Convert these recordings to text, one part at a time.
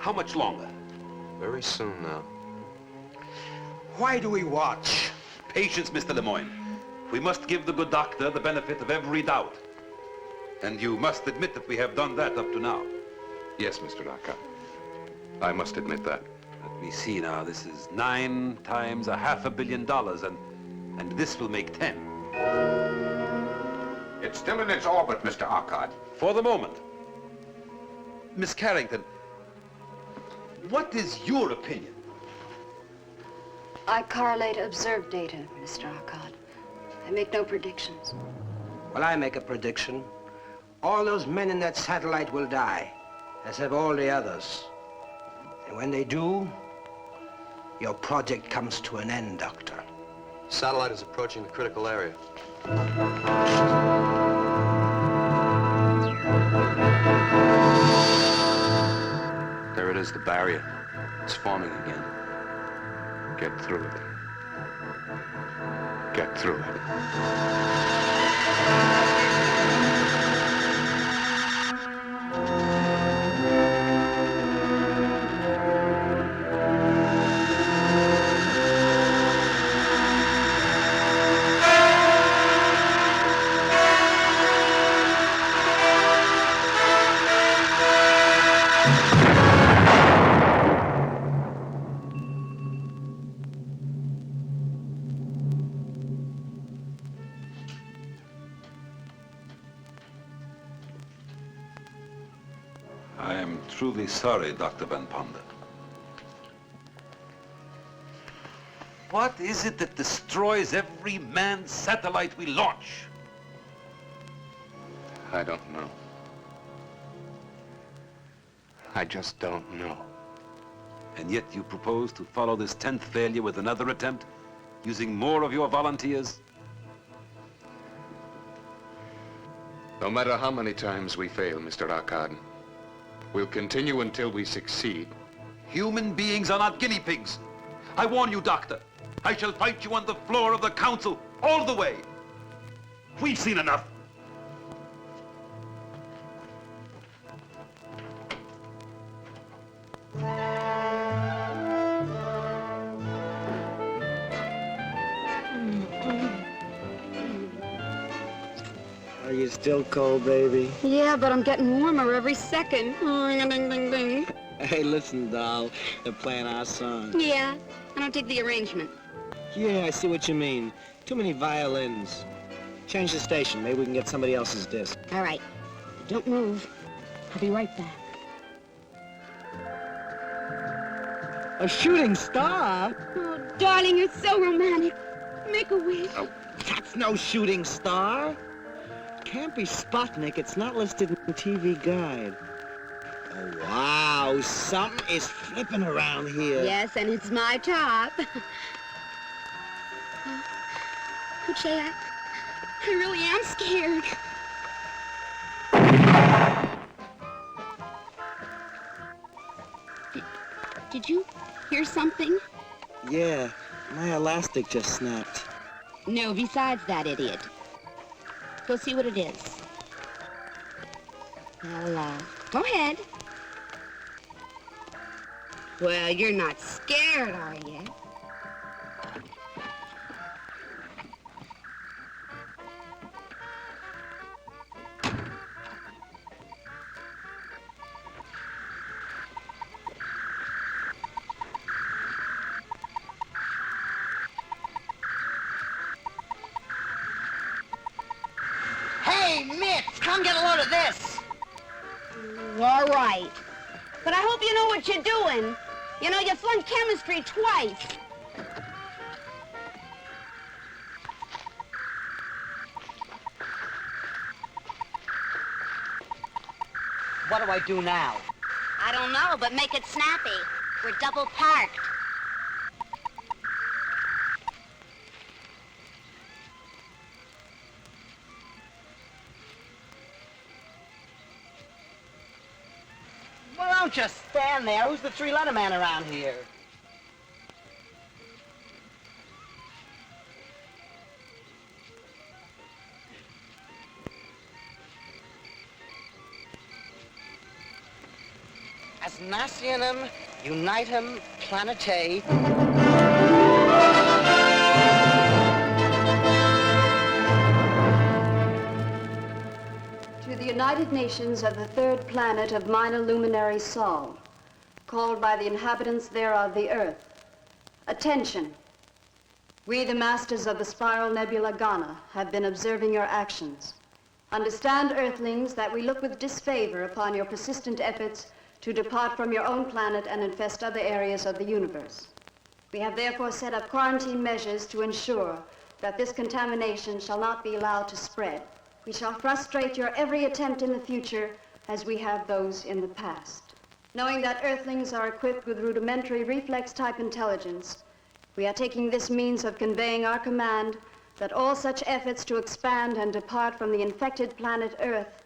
How much longer? Very soon now. Why do we watch? Patience, Mr. Lemoyne. We must give the good doctor the benefit of every doubt. And you must admit that we have done that up to now. Yes, Mr. Arcot. I must admit that. Let me see now. This is 9 times $500 million, and this will make 10. It's still in its orbit, Mr. Arcot. For the moment. Miss Carrington, what is your opinion? I correlate observed data, Mr. Arcot. I make no predictions. Well, I make a prediction. All those men in that satellite will die, as have all the others. And when they do, your project comes to an end, Doctor. Satellite is approaching the critical area. There it is, the barrier. It's forming again. Get through it. Get through it. I am truly sorry, Dr. Van Ponder. What is it that destroys every manned satellite we launch? I don't know. I just don't know. And yet you propose to follow this 10th failure with another attempt, using more of your volunteers? No matter how many times we fail, Mr. Arcot, we'll continue until we succeed. Human beings are not guinea pigs. I warn you, Doctor. I shall fight you on the floor of the council all the way. We've seen enough. Are you still cold, baby? Yeah, but I'm getting warmer every second. Ding, ding, ding, ding. Hey, listen, doll. They're playing our song. Yeah, I don't dig the arrangement. Yeah, I see what you mean. Too many violins. Change the station. Maybe we can get somebody else's disc. All right. Don't move. I'll be right back. A shooting star? Oh, darling, you're so romantic. Make a wish. Oh, that's no shooting star. Can't be Sputnik. It's not listed in the TV guide. Oh, wow. Something is flipping around here. Yes, and it's my top. Kuche, I really am scared. Did you hear something? Yeah, my elastic just snapped. No, besides that, idiot. Go see what it is. Well, go ahead. Well, you're not scared, are you? Hey, Mitch, come get a load of this. All right. But I hope you know what you're doing. You know, you flunked chemistry twice. What do I do now? I don't know, but make it snappy. We're double parked. Well, don't just stand there. Who's the three-letter man around here? As Nationum unitum planetae. To the United Nations of the third planet of minor luminary Sol, called by the inhabitants thereof the Earth. Attention! We, the masters of the spiral nebula Ghana, have been observing your actions. Understand, Earthlings, that we look with disfavor upon your persistent efforts to depart from your own planet and infest other areas of the universe. We have therefore set up quarantine measures to ensure that this contamination shall not be allowed to spread. We shall frustrate your every attempt in the future as we have those in the past. Knowing that Earthlings are equipped with rudimentary reflex-type intelligence, we are taking this means of conveying our command that all such efforts to expand and depart from the infected planet Earth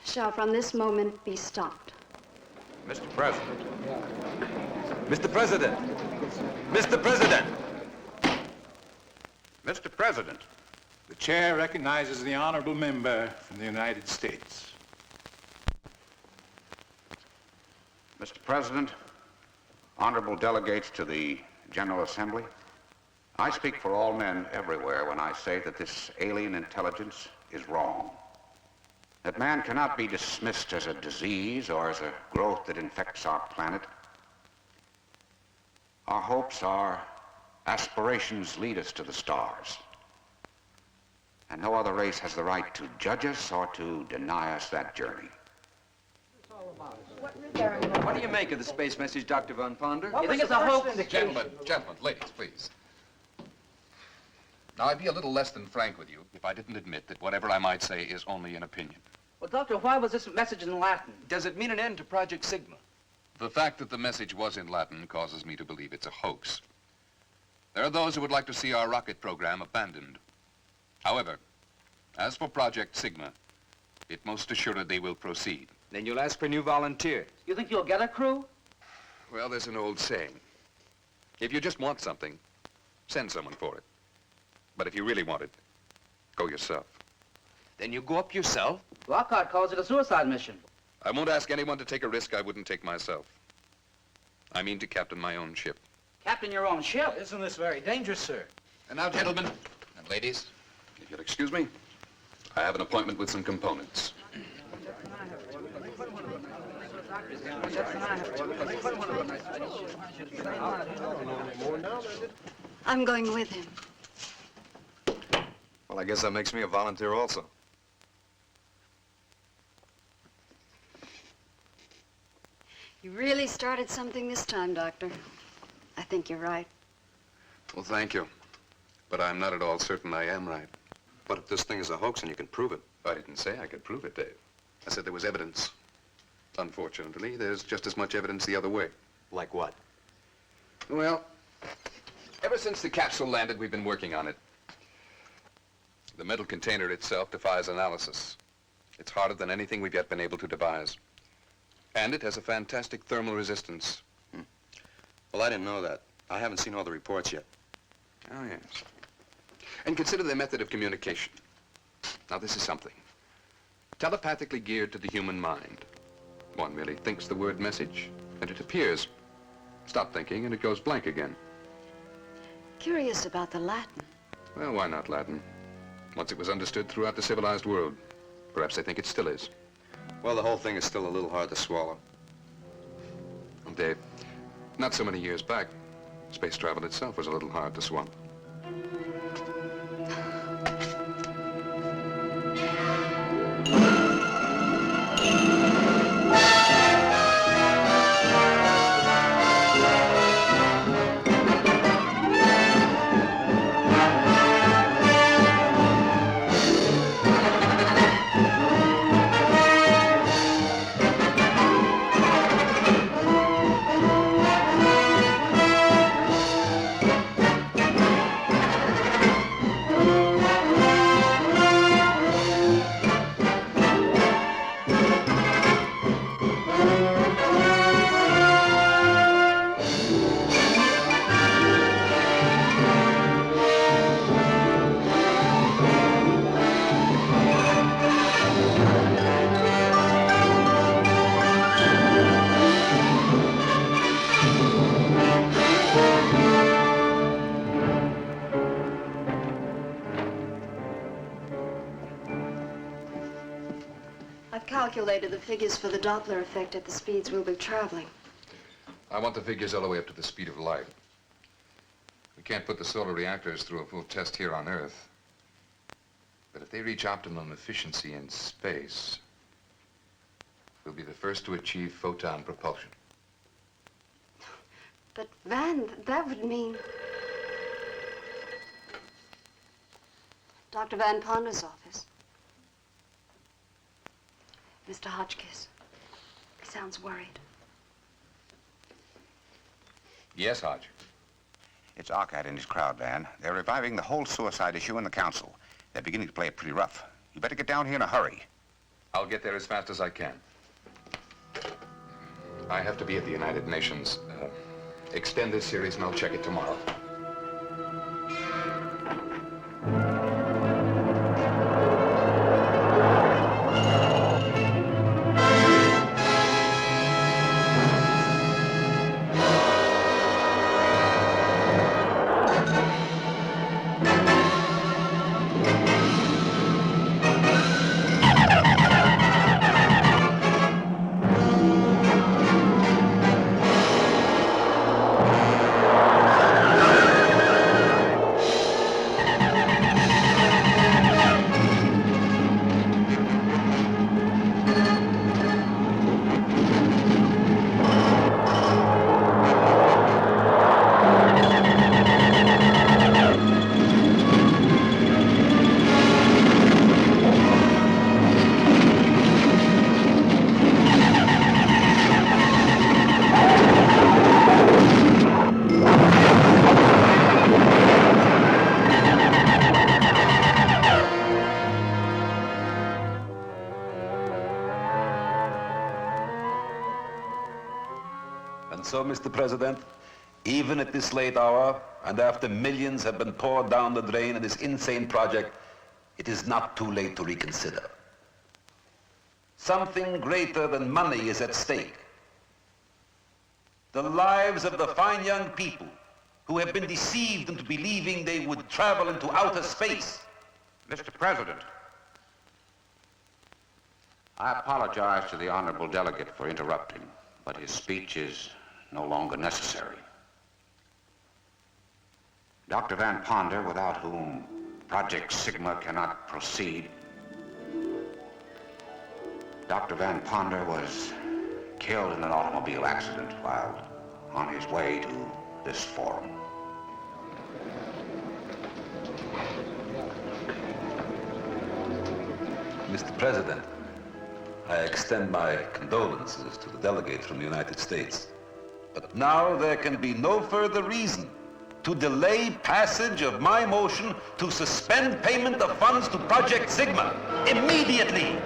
shall from this moment be stopped. Mr. President. Mr. President. Mr. President. Mr. President. The chair recognizes the honorable member from the United States. Mr. President, honorable delegates to the General Assembly, I speak for all men everywhere when I say that this alien intelligence is wrong. That man cannot be dismissed as a disease or as a growth that infects our planet. Our hopes, our aspirations lead us to the stars. And no other race has the right to judge us or to deny us that journey. What do you make of the space message, Dr. Von Ponder? You think it's a hoax? Gentlemen, ladies, please. Now, I'd be a little less than frank with you if I didn't admit that whatever I might say is only an opinion. Well, Doctor, why was this message in Latin? Does it mean an end to Project Sigma? The fact that the message was in Latin causes me to believe it's a hoax. There are those who would like to see our rocket program abandoned. However, as for Project Sigma, it most assuredly will proceed. Then you'll ask for new volunteers. You think you'll get a crew? Well, there's an old saying. If you just want something, send someone for it. But if you really want it, go yourself. Then you go up yourself? Lockhart calls it a suicide mission. I won't ask anyone to take a risk I wouldn't take myself. I mean to captain my own ship. Captain your own ship? Isn't this very dangerous, sir? And now, gentlemen, and ladies, if you'll excuse me, I have an appointment with some components. I'm going with him. Well, I guess that makes me a volunteer also. You really started something this time, Doctor. I think you're right. Well, thank you. But I'm not at all certain I am right. But if this thing is a hoax and you can prove it. I didn't say I could prove it, Dave. I said there was evidence. Unfortunately, there's just as much evidence the other way. Like what? Well, ever since the capsule landed, we've been working on it. The metal container itself defies analysis. It's harder than anything we've yet been able to devise. And it has a fantastic thermal resistance. Well, I didn't know that. I haven't seen all the reports yet. Oh, yes. And consider their method of communication. Now, this is something. Telepathically geared to the human mind. One merely thinks the word message, and it appears. Stop thinking, and it goes blank again. Curious about the Latin. Well, why not Latin? Once it was understood throughout the civilized world. Perhaps they think it still is. Well, the whole thing is still a little hard to swallow. Well, Dave, not so many years back, space travel itself was a little hard to swallow. I've calculated the figures for the Doppler effect at the speeds we'll be traveling. I want the figures all the way up to the speed of light. We can't put the solar reactors through a full test here on Earth. But if they reach optimum efficiency in space, we'll be the first to achieve photon propulsion. But, Van, that would mean... Dr. Van Ponder's office. Mr. Hotchkiss. He sounds worried. Yes, Hodge. It's Arcad and his crowd, Van. They're reviving the whole suicide issue in the council. They're beginning to play it pretty rough. You better get down here in a hurry. I'll get there as fast as I can. I have to be at the United Nations. Extend this series and I'll check it tomorrow. So, Mr. President, even at this late hour, and after millions have been poured down the drain in this insane project, it is not too late to reconsider. Something greater than money is at stake. The lives of the fine young people who have been deceived into believing they would travel into outer space. Mr. President, I apologize to the honorable delegate for interrupting, but his speech is no longer necessary. Dr. Van Ponder, without whom Project Sigma cannot proceed, Dr. Van Ponder was killed in an automobile accident while on his way to this forum. Mr. President, I extend my condolences to the delegate from the United States. But now there can be no further reason to delay passage of my motion to suspend payment of funds to Project Sigma immediately.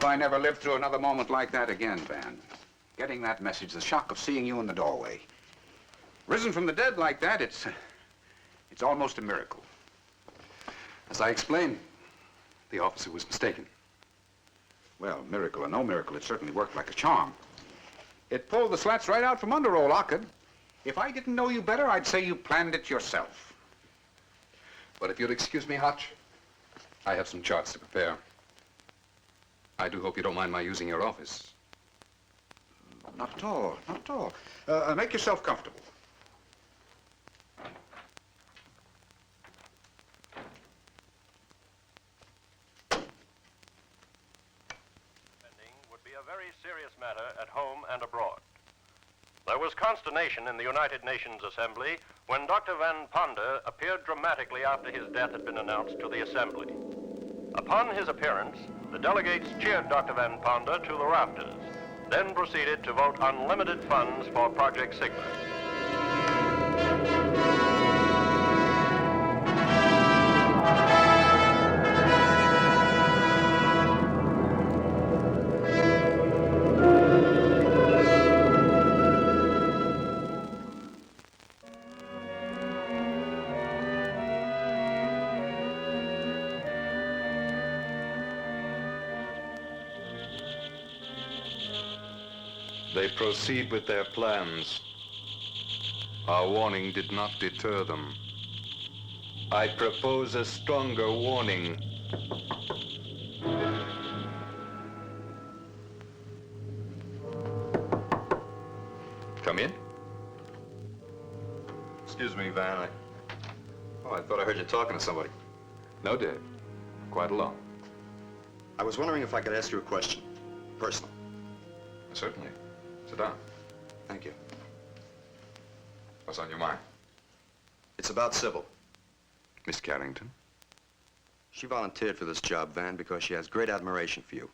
I never lived through another moment like that again, Van. Getting that message, the shock of seeing you in the doorway. Risen from the dead like that, it's almost a miracle. As I explained, the officer was mistaken. Well, miracle or no miracle, it certainly worked like a charm. It pulled the slats right out from under old Ockett. If I didn't know you better, I'd say you planned it yourself. But if you'll excuse me, Hotch, I have some charts to prepare. I do hope you don't mind my using your office. Not at all, not at all. Make yourself comfortable. Would be a very serious matter at home and abroad. There was consternation in the United Nations Assembly when Dr. Van Ponder appeared dramatically after his death had been announced to the Assembly. Upon his appearance, the delegates cheered Dr. Van Ponder to the rafters, then proceeded to vote unlimited funds for Project Sigma. They proceed with their plans. Our warning did not deter them. I propose a stronger warning. Come in. Excuse me, Van. I thought I heard you talking to somebody. No, Dave. Quite alone. I was wondering if I could ask you a question. Personal. Certainly. Sit down. Thank you. What's on your mind? It's about Sybil. Miss Carrington? She volunteered for this job, Van, because she has great admiration for you.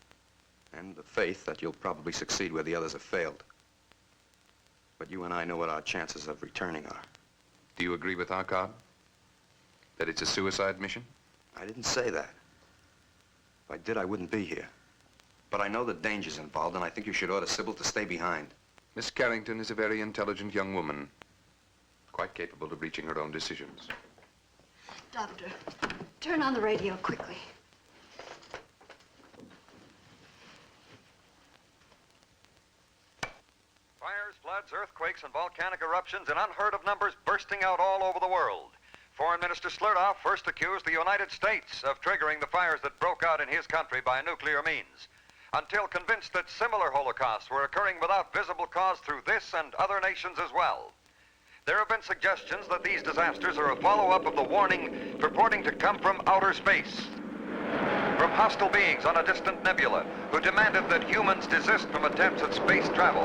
And the faith that you'll probably succeed where the others have failed. But you and I know what our chances of returning are. Do you agree with our card? That it's a suicide mission? I didn't say that. If I did, I wouldn't be here. But I know the dangers involved, and I think you should order Sybil to stay behind. Miss Carrington is a very intelligent young woman, quite capable of reaching her own decisions. Doctor, turn on the radio quickly. Fires, floods, earthquakes, and volcanic eruptions in unheard of numbers bursting out all over the world. Foreign Minister Slurdoff first accused the United States of triggering the fires that broke out in his country by nuclear means, until convinced that similar holocausts were occurring without visible cause through this and other nations as well. There have been suggestions that these disasters are a follow-up of the warning purporting to come from outer space, from hostile beings on a distant nebula who demanded that humans desist from attempts at space travel.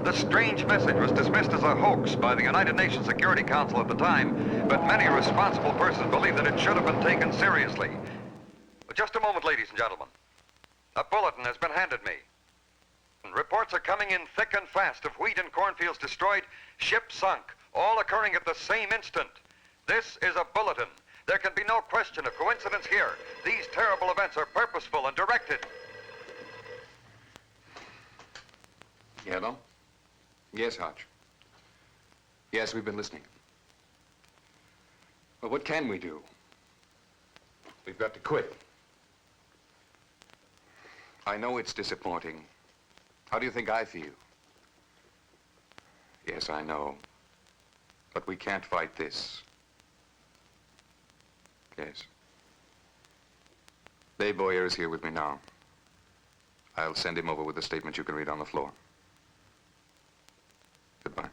The strange message was dismissed as a hoax by the United Nations Security Council at the time, but many responsible persons believe that it should have been taken seriously. But just a moment, ladies and gentlemen. A bulletin has been handed me. Reports are coming in thick and fast of wheat and cornfields destroyed, ships sunk, all occurring at the same instant. This is a bulletin. There can be no question of coincidence here. These terrible events are purposeful and directed. Hello? Yes, Hodge. Yes, we've been listening. Well, what can we do? We've got to quit. I know it's disappointing. How do you think I feel? Yes, I know. But we can't fight this. Yes. Dave Boyer is here with me now. I'll send him over with the statement you can read on the floor. Goodbye.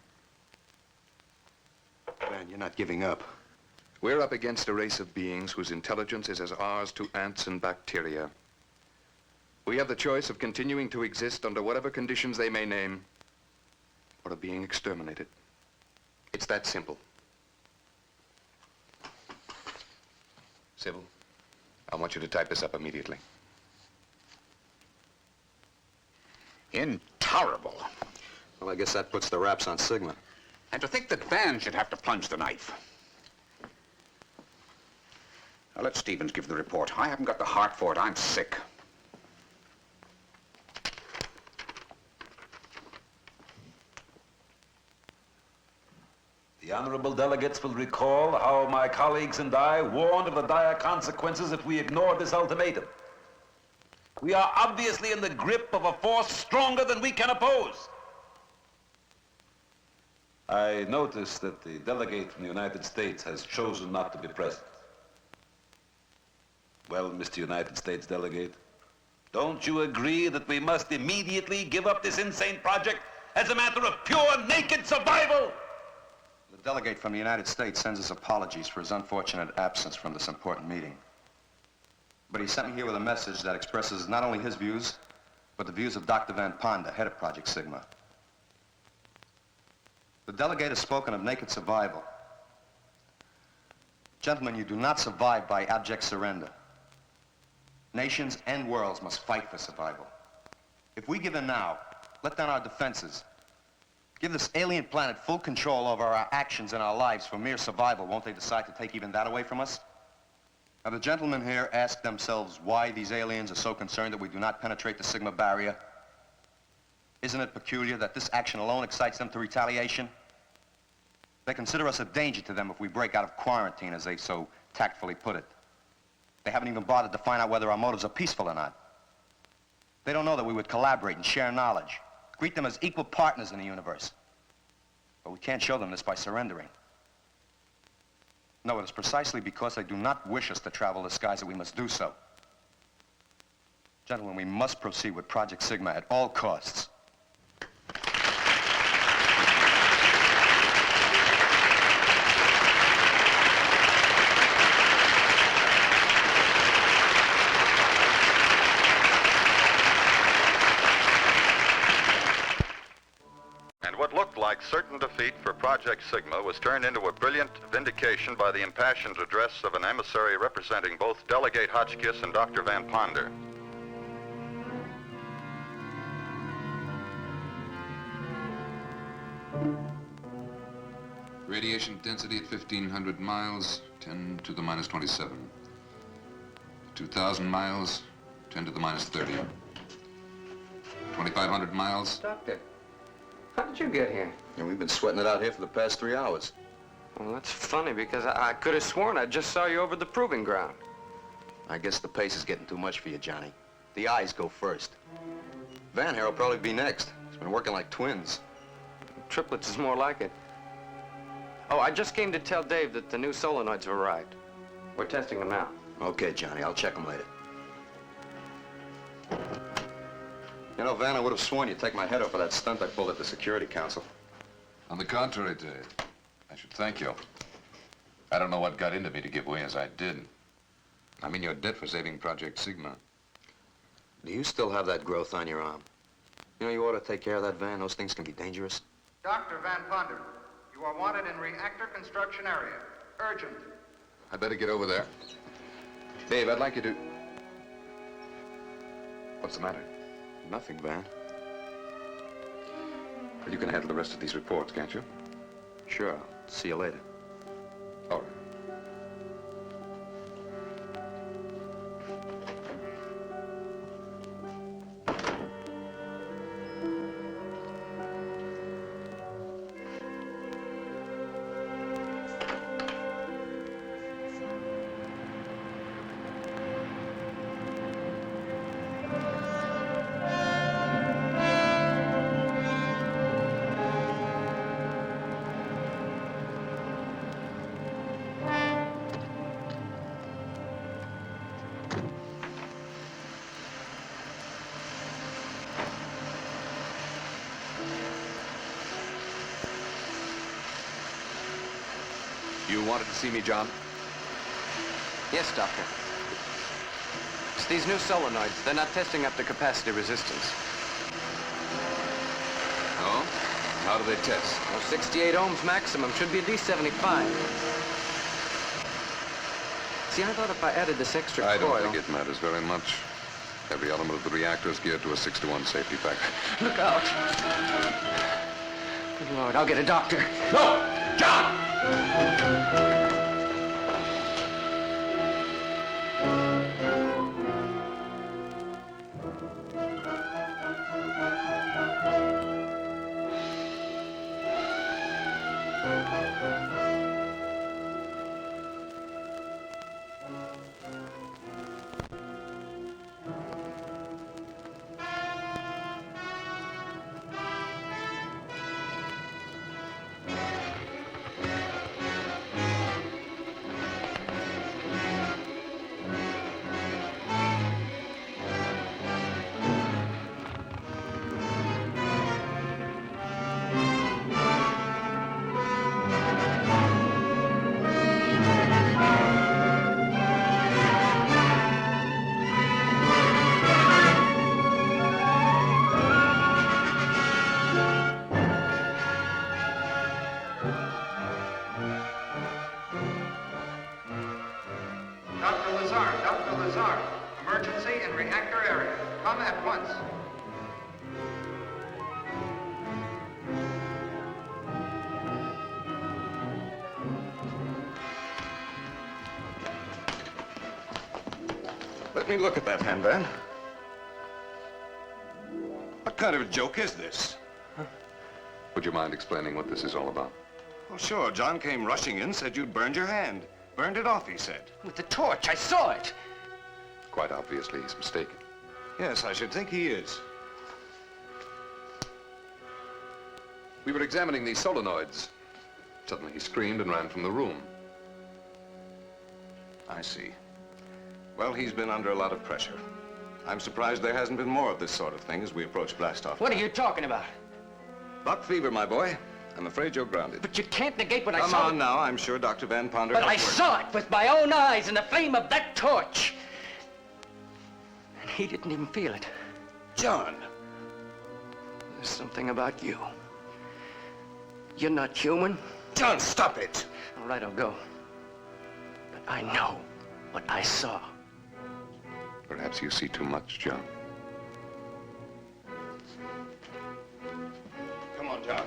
Man, you're not giving up. We're up against a race of beings whose intelligence is as ours to ants and bacteria. We have the choice of continuing to exist under whatever conditions they may name, or of being exterminated. It's that simple. Sybil, I want you to type this up immediately. Intolerable. Well, I guess that puts the wraps on Sigma. And to think that Van should have to plunge the knife. Now, let Stevens give the report. I haven't got the heart for it. I'm sick. The honorable delegates will recall how my colleagues and I warned of the dire consequences if we ignored this ultimatum. We are obviously in the grip of a force stronger than we can oppose. I notice that the delegate from the United States has chosen not to be present. Well, Mr. United States delegate, don't you agree that we must immediately give up this insane project as a matter of pure, naked survival? The delegate from the United States sends his apologies for his unfortunate absence from this important meeting. But he sent me here with a message that expresses not only his views, but the views of Dr. Van Ponda, head of Project Sigma. The delegate has spoken of naked survival. Gentlemen, you do not survive by abject surrender. Nations and worlds must fight for survival. If we give in now, let down our defenses, give this alien planet full control over our actions and our lives for mere survival, won't they decide to take even that away from us? Now, the gentlemen here ask themselves why these aliens are so concerned that we do not penetrate the Sigma barrier. Isn't it peculiar that this action alone excites them to retaliation? They consider us a danger to them if we break out of quarantine, as they so tactfully put it. They haven't even bothered to find out whether our motives are peaceful or not. They don't know that we would collaborate and share knowledge, Greet them as equal partners in the universe. But we can't show them this by surrendering. No, it is precisely because they do not wish us to travel the skies that we must do so. Gentlemen, we must proceed with Project Sigma at all costs. What looked like certain defeat for Project Sigma was turned into a brilliant vindication by the impassioned address of an emissary representing both Delegate Hotchkiss and Dr. Van Ponder. Radiation density at 1,500 miles, 10 to the minus 27. 2,000 miles, 10 to the minus 30. 2,500 miles. Doctor, how did you get here? And we've been sweating it out here for the past 3 hours. Well, that's funny, because I could have sworn I just saw you over the proving ground. I guess the pace is getting too much for you, Johnny. The eyes go first. Van here will probably be next. He's been working like twins. Triplets is more like it. Oh, I just came to tell Dave that the new solenoids have arrived. We're testing them now. Okay, Johnny, I'll check them later. You know, Van, I would have sworn you'd take my head off for that stunt I pulled at the Security Council. On the contrary, Dave, I should thank you. I don't know what got into me to give way as I did. I'm in your debt for saving Project Sigma. Do you still have that growth on your arm? You know, you ought to take care of that, Van. Those things can be dangerous. Dr. Van Ponder, you are wanted in reactor construction area. Urgent. I better get over there. Dave, I'd like you to... What's the matter? Nothing, Van. Well, you can handle the rest of these reports, can't you? Sure. I'll see you later. All right. You wanted to see me, John? Yes, Doctor. It's these new solenoids. They're not testing up to capacity resistance. Oh? How do they test? Well, 68 ohms maximum. Should be at least 75. See, I thought if I added this extra I coil... don't think it matters very much. Every element of the reactor is geared to a 6-to-1 safety factor. Look out. Good Lord, I'll get a doctor. No! John! Dr. Lazar, emergency in reactor area. Come at once. Let me look at that hand, Van. What kind of a joke is this? Would you mind explaining what this is all about? Well, sure. John came rushing in, said you'd burned your hand. Burned it off, he said. With the torch, I saw it. Quite obviously, he's mistaken. Yes, I should think he is. We were examining these solenoids. Suddenly he screamed and ran from the room. I see. Well, he's been under a lot of pressure. I'm surprised there hasn't been more of this sort of thing as we approach blastoff. What are you talking about? Buck fever, my boy. I'm afraid you're grounded. But you can't negate what I saw. Come on now. I'm sure Dr. Van Ponder... But I saw it with my own eyes in the flame of that torch. And he didn't even feel it. John! There's something about you. You're not human. John, stop it! All right, I'll go. But I know what I saw. Perhaps you see too much, John. Come on, John.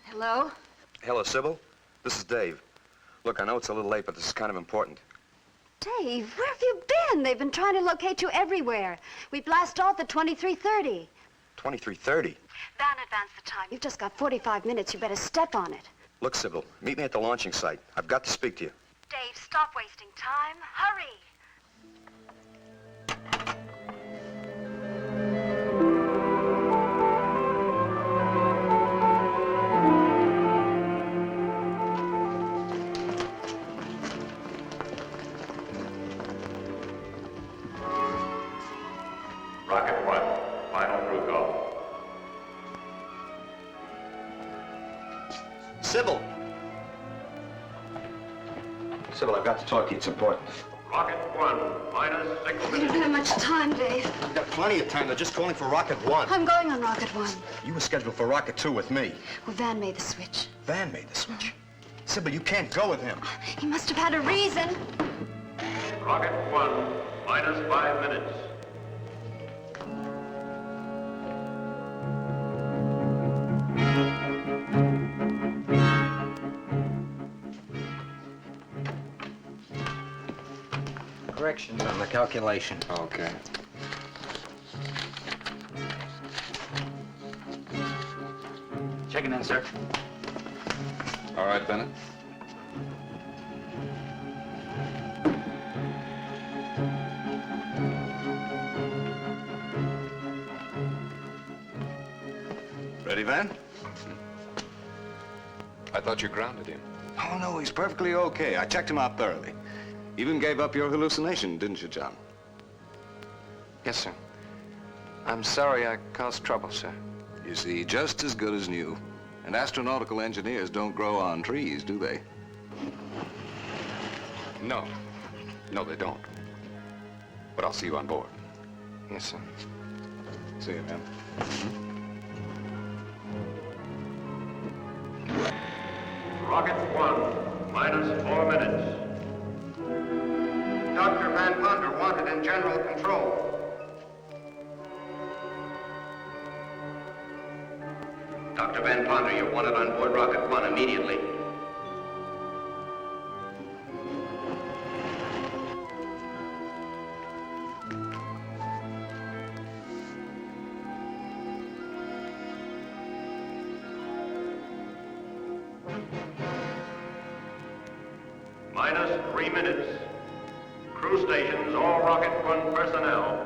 Hello? Hello, Sybil. This is Dave. Look, I know it's a little late, but this is kind of important. Dave, where have you been? They've been trying to locate you everywhere. We blast off at 23:30. 23:30? Van, advance the time. You've just got 45 minutes. You better step on it. Look, Sybil, meet me at the launching site. I've got to speak to you. Dave, stop wasting time. Hurry. Rocket 1, final crew call. Sybil! Sybil, I've got to talk to you. It's important. Rocket 1, minus 6 We don't minutes. have much time, Dave. I've got plenty of time. They're just calling for Rocket 1. I'm going on Rocket 1. You were scheduled for Rocket 2 with me. Well, Van made the switch. Van made the switch. Sybil, you can't go with him. He must have had a reason. Rocket 1, minus 5 minutes. Corrections on the calculation. Okay. Checking in, sir. All right, Bennett. Ready, Van? I thought you grounded him. Oh, no, he's perfectly okay. I checked him out thoroughly. Even gave up your hallucination, didn't you, John? Yes, sir. I'm sorry I caused trouble, sir. You see, just as good as new. And astronautical engineers don't grow on trees, do they? No. No, they don't. But I'll see you on board. Yes, sir. See you, man. Rocket 1, minus 4 minutes. Dr. Van Ponder wanted in general control. Dr. Van Ponder, you're wanted on board Rocket 1 immediately. Minus 3 minutes. Crew stations, all Rocket 1 personnel.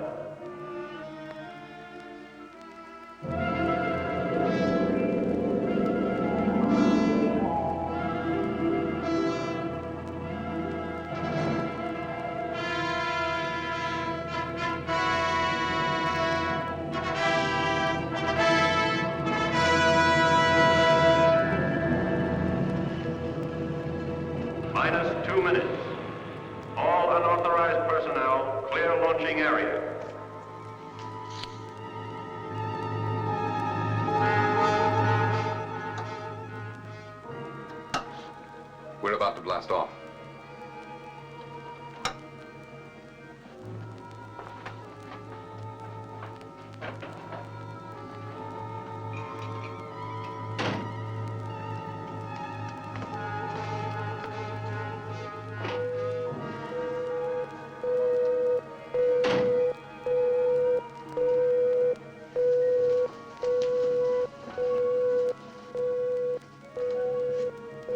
We're about to blast off.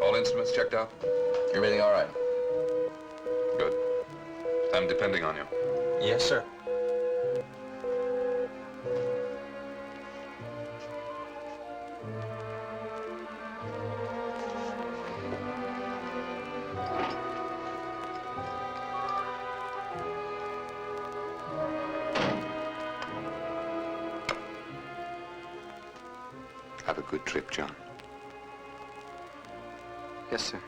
All instruments checked out? Everything all right? Good. I'm depending on you. Yes, sir. Have a good trip, John. Yes, sir.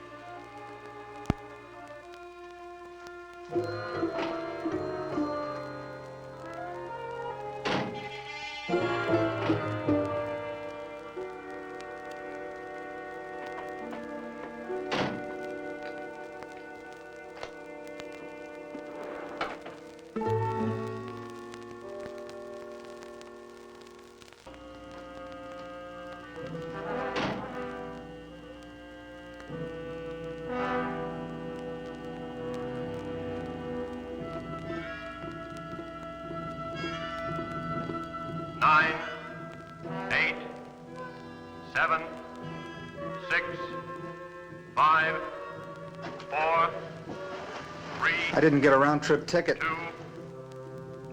I didn't get a round-trip ticket. 2,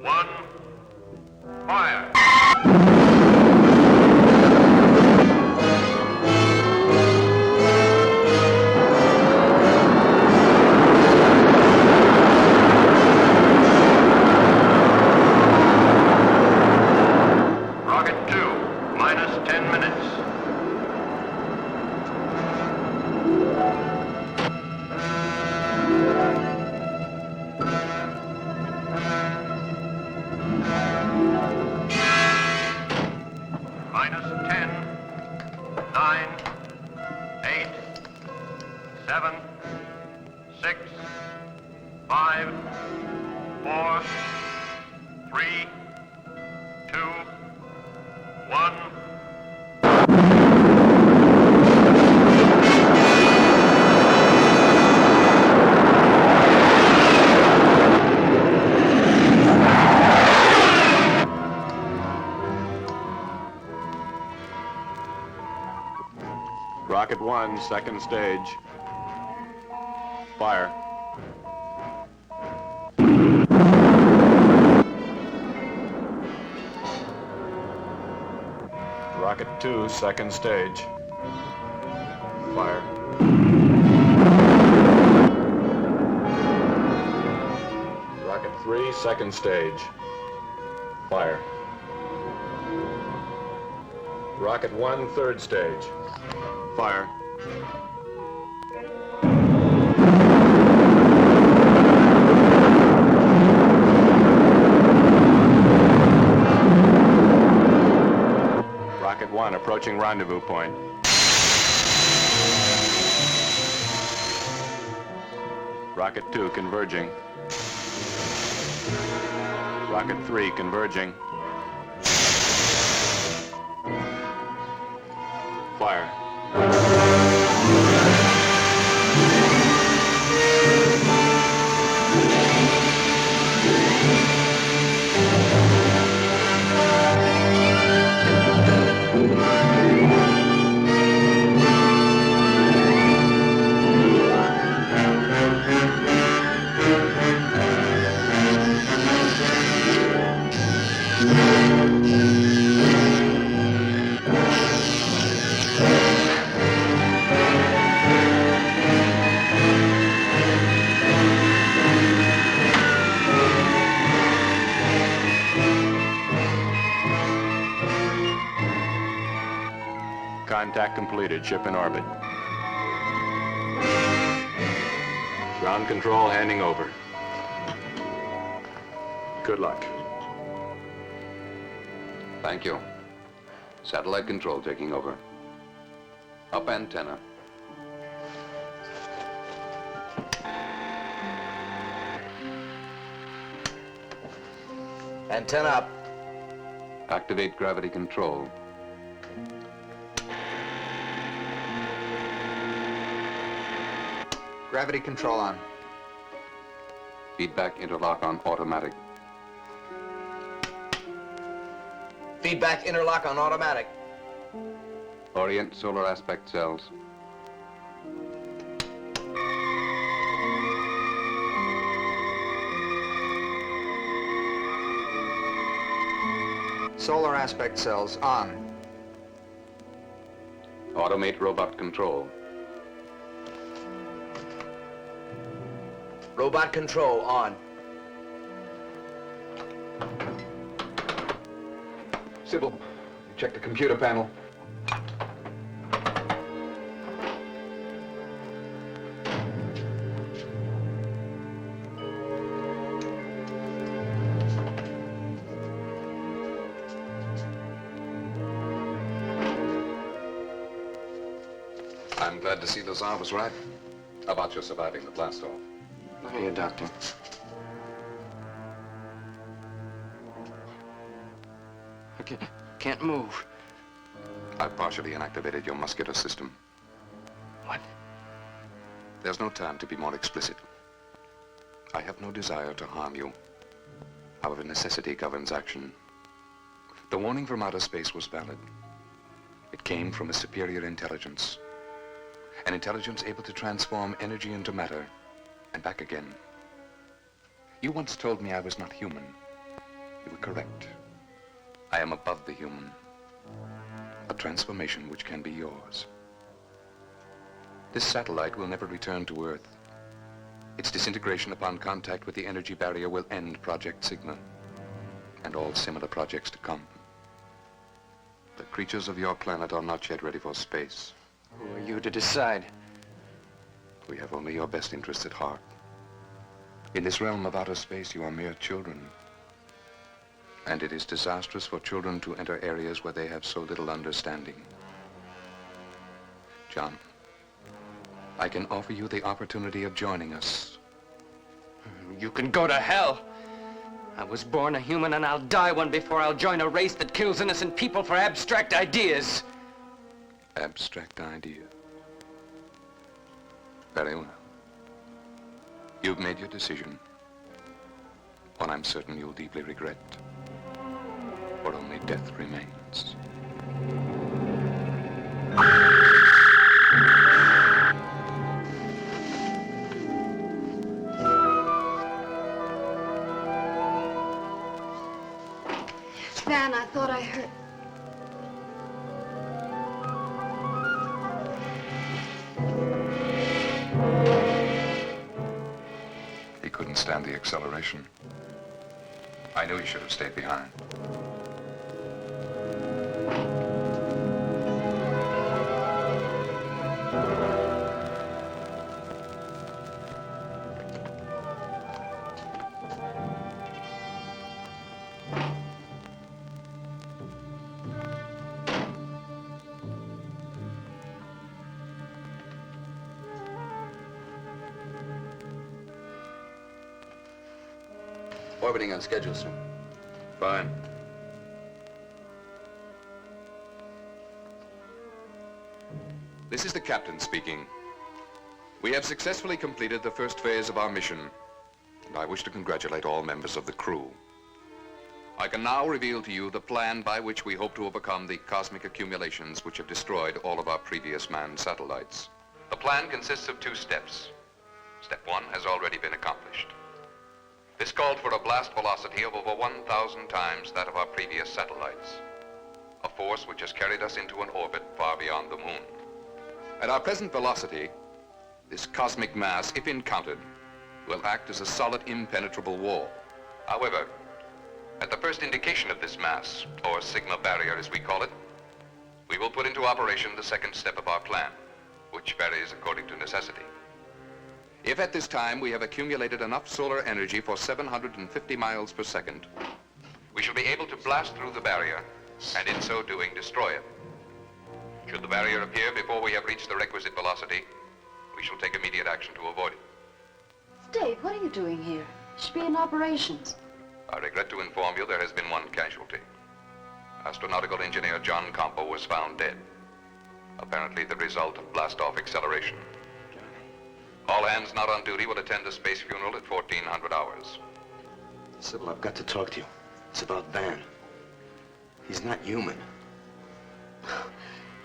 1, fire! Rocket 2, minus 10 minutes. Minus 10, 9, 8, 7, 6, 5, 4, 3, 2, 1. Rocket 1, second stage. Fire. Rocket 2, second stage. Fire. Rocket 3, second stage. Fire. Rocket 1, third stage. Fire. Rocket 1 approaching rendezvous point. Rocket 2 converging. Rocket 3 converging. Fire. Contact completed. Ship in orbit. Ground control handing over. Good luck. Thank you. Satellite control taking over. Up antenna. Antenna up. Activate gravity control. Gravity control on. Feedback interlock on automatic. Feedback interlock on automatic. Orient solar aspect cells. Solar aspect cells on. Automate robot control. Robot control on. Sybil, check the computer panel. I'm glad to see the Tsar was right about your surviving the blast-off. Look here, Doctor. I can't move. I've partially inactivated your muscular system. What? There's no time to be more explicit. I have no desire to harm you. However, necessity governs action. The warning from outer space was valid. It came from a superior intelligence. An intelligence able to transform energy into matter and back again. You once told me I was not human. You were correct. I am above the human. A transformation which can be yours. This satellite will never return to Earth. Its disintegration upon contact with the energy barrier will end Project Sigma and all similar projects to come. The creatures of your planet are not yet ready for space. Who are you to decide? We have only your best interests at heart. In this realm of outer space, you are mere children. And it is disastrous for children to enter areas where they have so little understanding. John, I can offer you the opportunity of joining us. You can go to hell. I was born a human and I'll die one before I'll join a race that kills innocent people for abstract ideas. Abstract idea. Very well. You've made your decision. One I'm certain you'll deeply regret. For only death remains. Van, I thought I heard... He couldn't stand the acceleration. I knew he should have stayed behind. Orbiting on schedule, sir. Fine. This is the captain speaking. We have successfully completed the first phase of our mission, and I wish to congratulate all members of the crew. I can now reveal to you the plan by which we hope to overcome the cosmic accumulations which have destroyed all of our previous manned satellites. The plan consists of 2 steps. Step 1 has already been accomplished. This called for a blast velocity of over 1,000 times that of our previous satellites, a force which has carried us into an orbit far beyond the moon. At our present velocity, this cosmic mass, if encountered, will act as a solid, impenetrable wall. However, at the first indication of this mass, or Sigma barrier as we call it, we will put into operation the second step of our plan, which varies according to necessity. If at this time we have accumulated enough solar energy for 750 miles per second, we shall be able to blast through the barrier and in so doing destroy it. Should the barrier appear before we have reached the requisite velocity, we shall take immediate action to avoid it. Dave, what are you doing here? You should be in operations. I regret to inform you there has been one casualty. Astronautical engineer John Compo was found dead. Apparently the result of blast-off acceleration. All hands not on duty will attend the space funeral at 1400 hours. Sybil, I've got to talk to you. It's about Van. He's not human.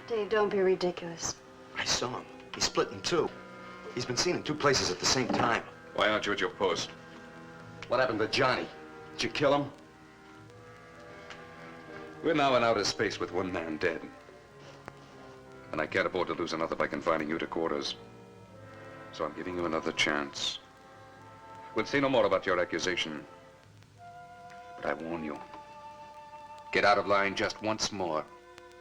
Dave, don't be ridiculous. I saw him. He's split in two. He's been seen in two places at the same time. Why aren't you at your post? What happened to Johnny? Did you kill him? We're now in outer space with one man dead. And I can't afford to lose another by confining you to quarters. So I'm giving you another chance. We'll say no more about your accusation. But I warn you, get out of line just once more,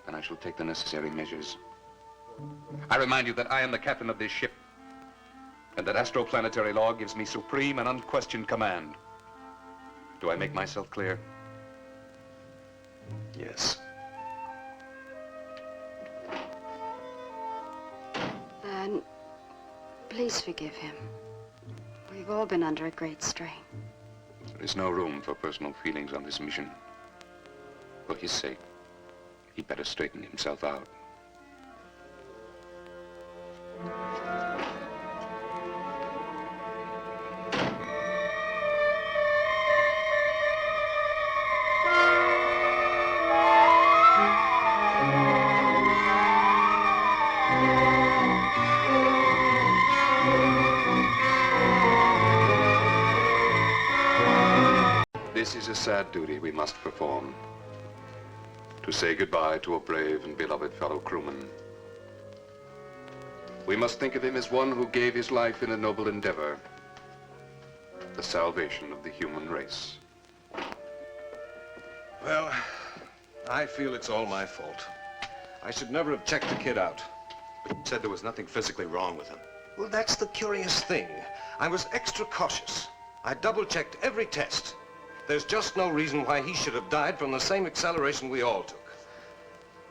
and I shall take the necessary measures. I remind you that I am the captain of this ship, and that astroplanetary law gives me supreme and unquestioned command. Do I make myself clear? Yes. Van, please forgive him. We've all been under a great strain. There is no room for personal feelings on this mission. For his sake, he'd better straighten himself out. This is a sad duty we must perform. To say goodbye to a brave and beloved fellow crewman. We must think of him as one who gave his life in a noble endeavor. The salvation of the human race. Well, I feel it's all my fault. I should never have checked the kid out. But you said there was nothing physically wrong with him. Well, that's the curious thing. I was extra cautious. I double-checked every test. There's just no reason why he should have died from the same acceleration we all took.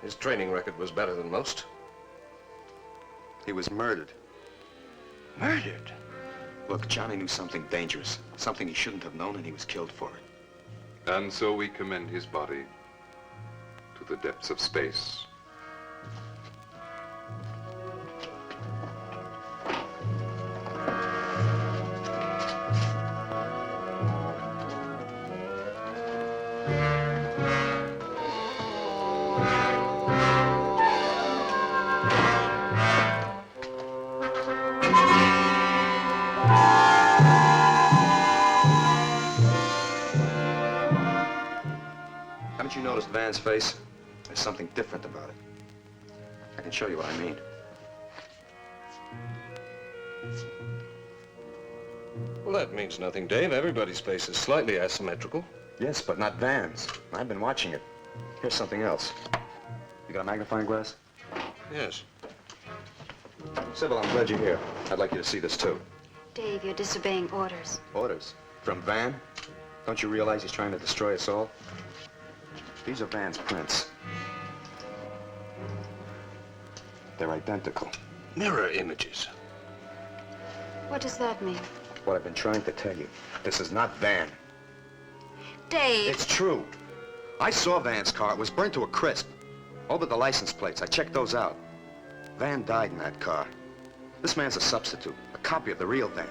His training record was better than most. He was murdered. Murdered? Look, Johnny knew something dangerous, something he shouldn't have known, and he was killed for it. And so we commend his body to the depths of space. Haven't you noticed Van's face? There's something different about it. I can show you what I mean. Well, that means nothing, Dave. Everybody's face is slightly asymmetrical. Yes, but not Van's. I've been watching it. Here's something else. You got a magnifying glass? Yes. Sybil, I'm glad you're here. I'd like you to see this, too. Dave, you're disobeying orders. Orders? From Van? Don't you realize he's trying to destroy us all? These are Van's prints. They're identical. Mirror images. What does that mean? What I've been trying to tell you. This is not Van. Dave! It's true. I saw Van's car. It was burnt to a crisp. All but the license plates. I checked those out. Van died in that car. This man's a substitute, a copy of the real Van.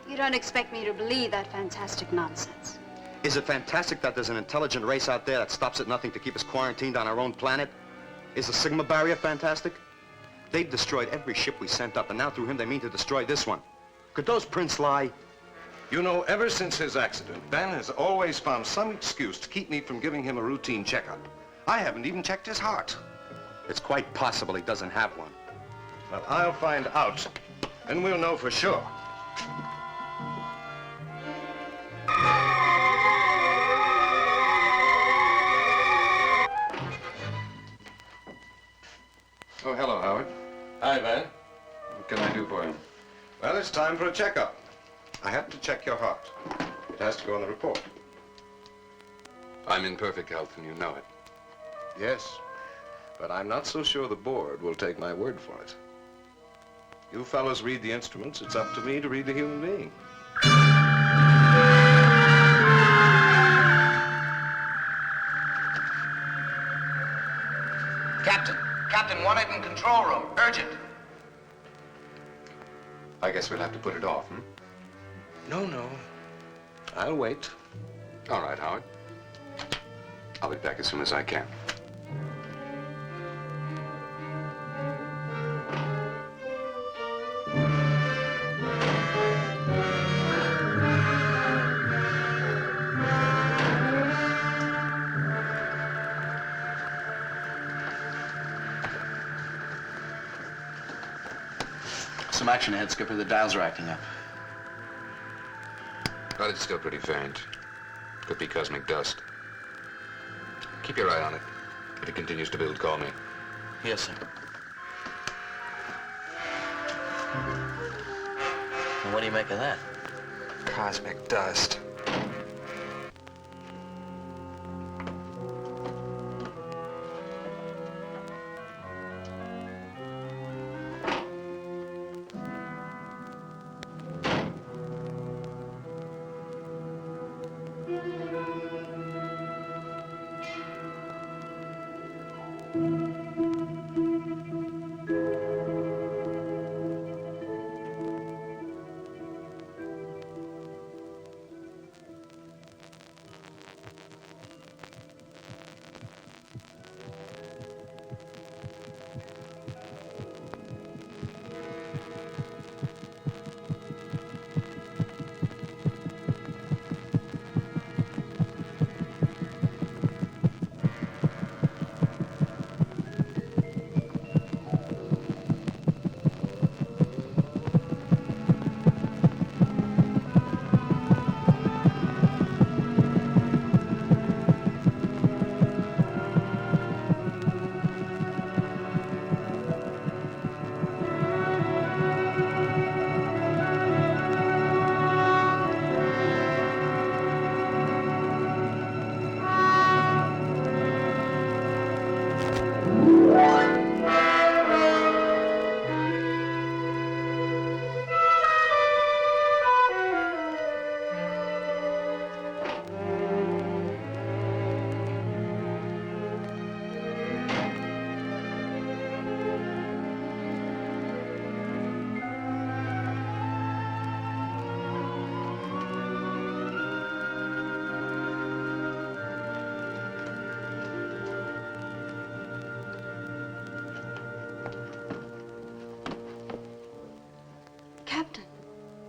You don't expect me to believe that fantastic nonsense. Is it fantastic that there's an intelligent race out there that stops at nothing to keep us quarantined on our own planet? Is the Sigma barrier fantastic? They've destroyed every ship we sent up, and now through him they mean to destroy this one. Could those prints lie? You know, ever since his accident, Van has always found some excuse to keep me from giving him a routine checkup. I haven't even checked his heart. It's quite possible he doesn't have one. Well, I'll find out, and we'll know for sure. Oh, hello, Howard. Hi, Van. What can I do for you? Well, it's time for a checkup. I happen to check your heart. It has to go on the report. I'm in perfect health, and you know it. Yes, but I'm not so sure the board will take my word for it. You fellows read the instruments. It's up to me to read the human being. Captain, wanted in control room. Urgent. I guess we'll have to put it off, hmm? No. I'll wait. All right, Howard. I'll be back as soon as I can. Some action ahead, Skipper. The dials are acting up. But it's still pretty faint. Could be cosmic dust. Keep your eye on it. If it continues to build, call me. Yes, sir. And what do you make of that? Cosmic dust.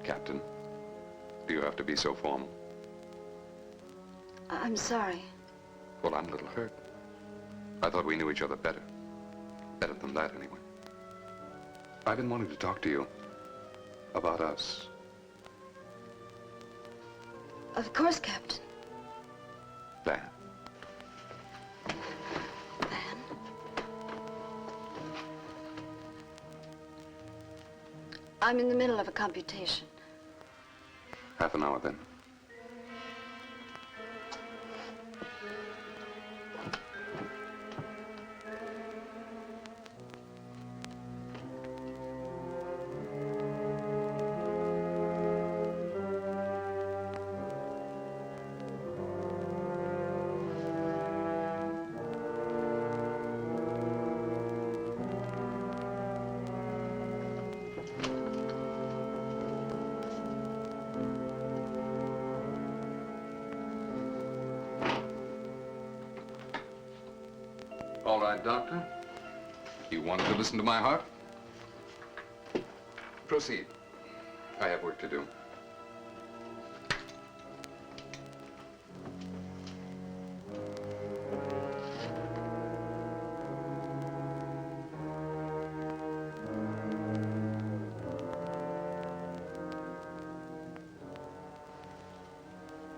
Captain, do you have to be so formal? I'm sorry. Well, I'm a little hurt. I thought we knew each other better. Better than that, anyway. I've been wanting to talk to you about us. Of course, Captain. Van. I'm in the middle of a computation. Half an hour, then. All right, Doctor. You wanted to listen to my heart? Proceed. I have work to do.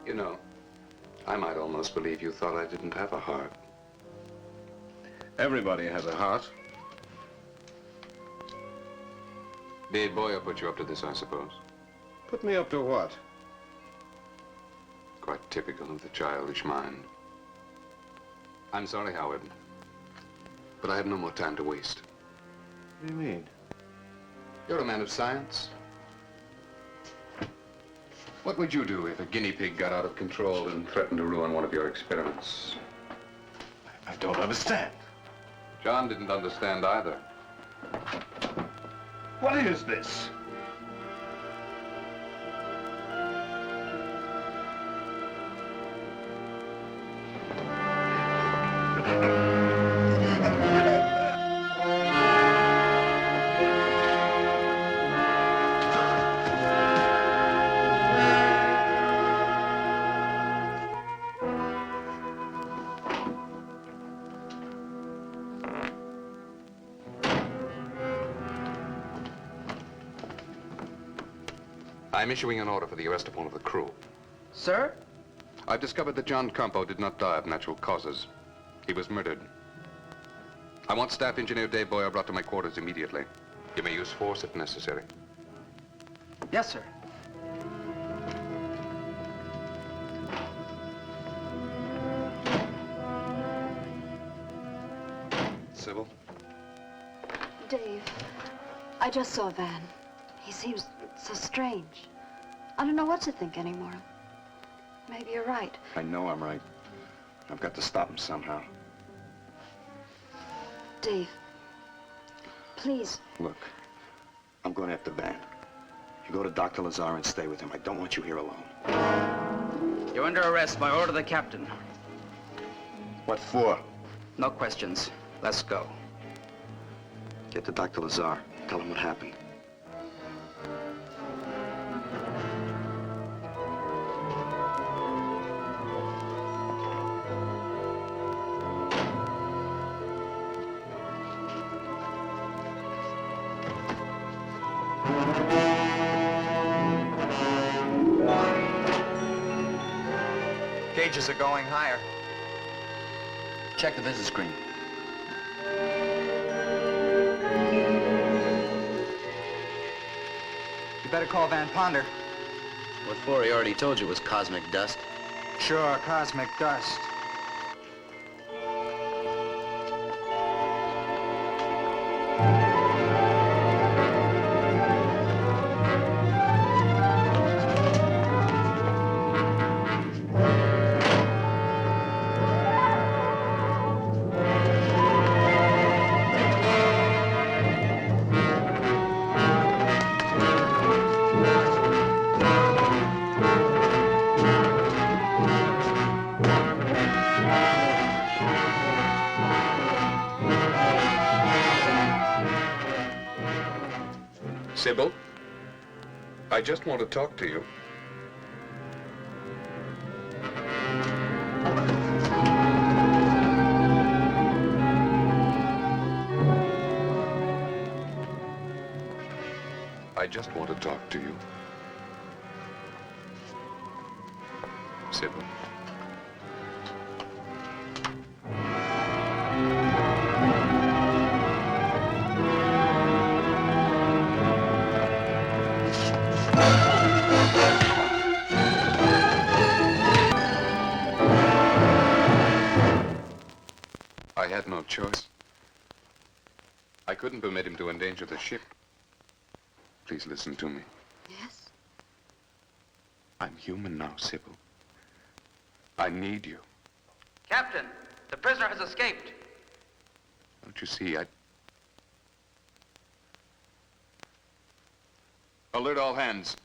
You know, I might almost believe you thought I didn't have a heart. Everybody has a heart. Dave Boyer put you up to this, I suppose. Put me up to what? Quite typical of the childish mind. I'm sorry, Howard, but I have no more time to waste. What do you mean? You're a man of science. What would you do if a guinea pig got out of control and threatened to ruin one of your experiments? I don't understand. John didn't understand either. What is this? I'm issuing an order for the arrest of one of the crew. Sir? I've discovered that John Campo did not die of natural causes. He was murdered. I want Staff Engineer Dave Boyer brought to my quarters immediately. You may use force if necessary. Yes, sir. Sybil? Dave, I just saw Van. He seems so strange. I don't know what to think anymore. Maybe you're right. I know I'm right. I've got to stop him somehow. Dave, please. Look, I'm going after Van. You go to Dr. Lazar and stay with him. I don't want you here alone. You're under arrest by order of the captain. What for? No questions. Let's go. Get to Dr. Lazar. Tell him what happened. Gauges are going higher. Check the visit screen. You better call Van Ponder. What for? He already told you it was cosmic dust. Sure, cosmic dust. Sybil, I just want to talk to you. I just want to talk to you. Sybil. I had no choice. I couldn't permit him to endanger the ship. Please listen to me. Yes? I'm human now, Sybil. I need you. Captain, the prisoner has escaped. Don't you see, Alert all hands.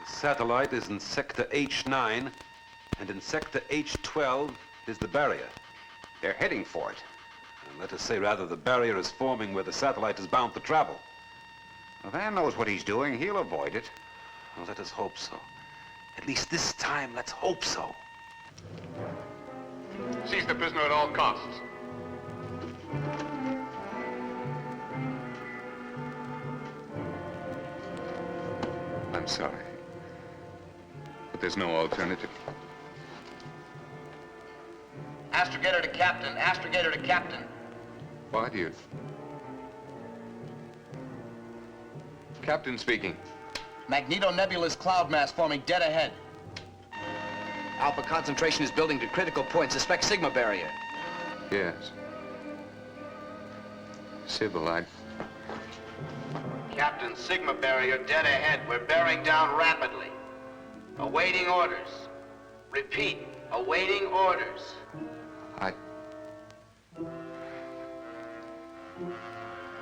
The satellite is in Sector H9, and in Sector H12 is the barrier. They're heading for it. And let us say, rather, the barrier is forming where the satellite is bound to travel. Well, Van knows what he's doing. He'll avoid it. Well, let us hope so. At least this time, let's hope so. Seize the prisoner at all costs. I'm sorry, but there's no alternative. Astrogator to captain. Astrogator to captain. Why do you? Captain speaking. Magneto-nebulous cloud mass forming dead ahead. Alpha concentration is building to critical point. Suspect Sigma barrier. Yes. Sybil, Captain, Sigma barrier dead ahead. We're bearing down rapidly. Awaiting orders. Repeat, awaiting orders.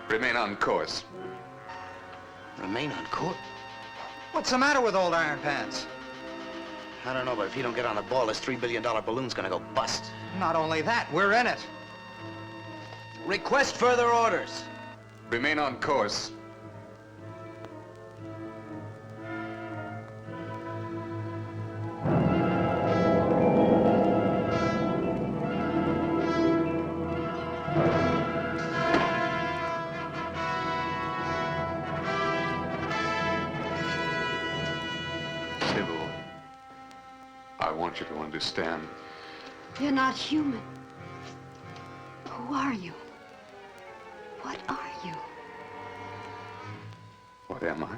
Remain on course. Remain on course? What's the matter with old Iron Pants? I don't know, but if you don't get on the ball, this $3 billion balloon's gonna go bust. Not only that, we're in it. Request further orders. Remain on course. Sybil, I want you to understand. You're not human. Who are you? What are you? What am I?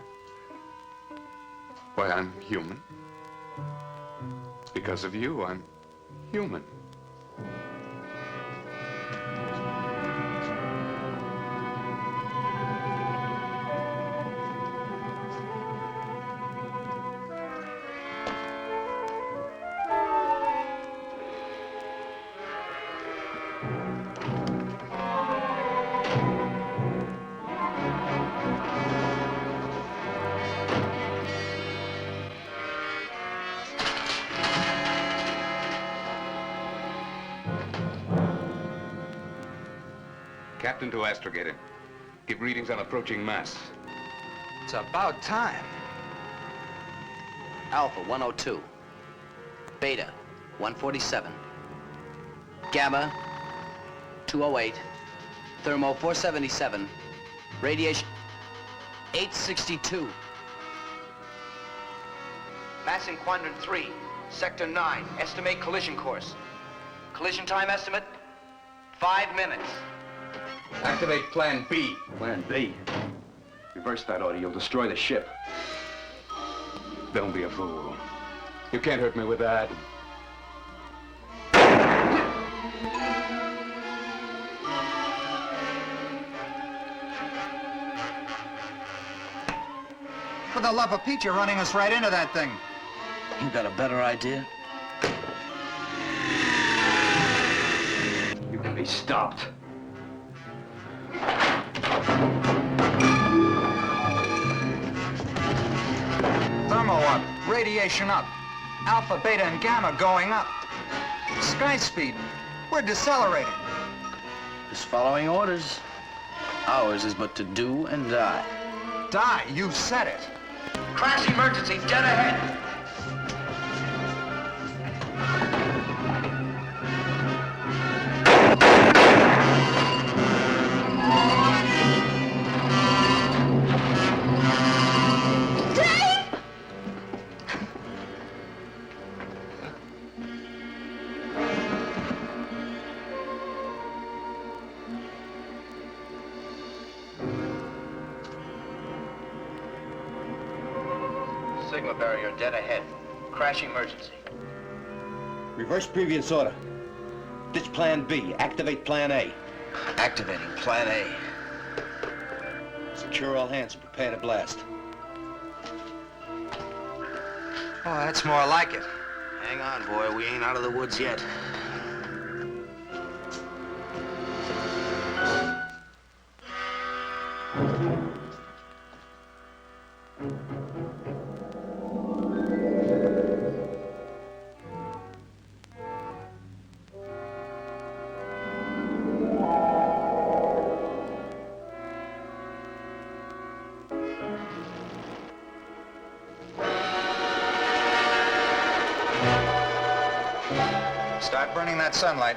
Why, I'm human. Because of you, I'm human. Captain to astrogator. Give readings on approaching mass. It's about time. Alpha 102. Beta 147. Gamma 208. Thermo 477. Radiation 862. Passing quadrant 3, sector 9. Estimate collision course. Collision time estimate 5 minutes. Activate Plan B. Plan B? Reverse that order, you'll destroy the ship. Don't be a fool. You can't hurt me with that. For the love of Pete, you're running us right into that thing. You got a better idea? You can be stopped. Thermo up, radiation up, alpha, beta, and gamma going up. Sky speed, we're decelerating. Just following orders. Ours is but to do and die. Die, you said it. Crash emergency, dead ahead. Sigma barrier dead ahead. Crash emergency. Reverse previous order. Ditch Plan B. Activate Plan A. Activating Plan A. Secure all hands and prepare to blast. Oh, that's more like it. Hang on, boy. We ain't out of the woods yet. Start burning that sunlight.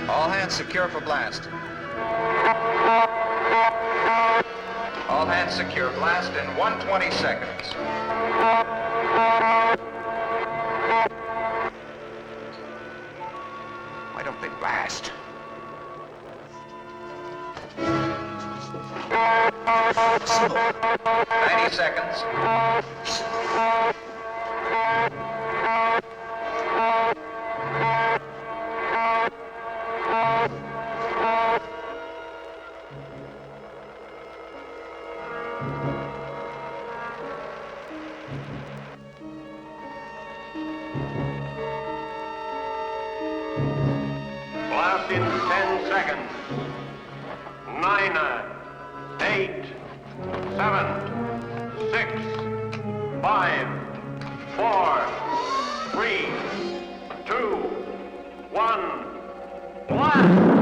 All hands secure for blast. All hands secure. Blast in 120 seconds. Why don't they blast? 90 seconds. Blast in 10 seconds. 9, 8, 7, 6, 5, 4, 3, 2, 1. Blast!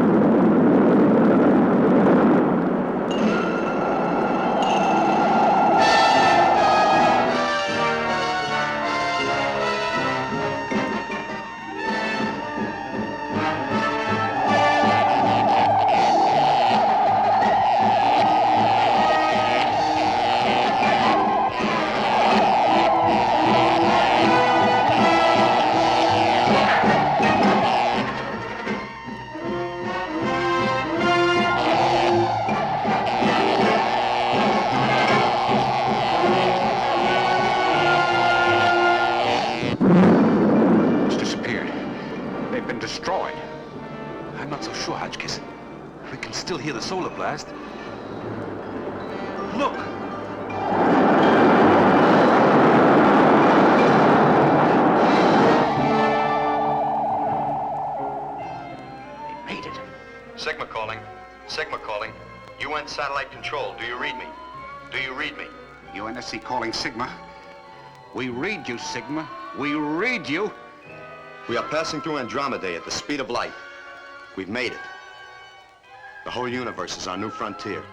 It's disappeared. They've been destroyed. I'm not so sure, Hotchkiss. We can still hear the solar blast. Look! They made it. Sigma calling. Sigma calling. UN satellite control. Do you read me? Do you read me? UNSC calling Sigma. We read you, Sigma. We read you. We are passing through Andromeda at the speed of light. We've made it. The whole universe is our new frontier.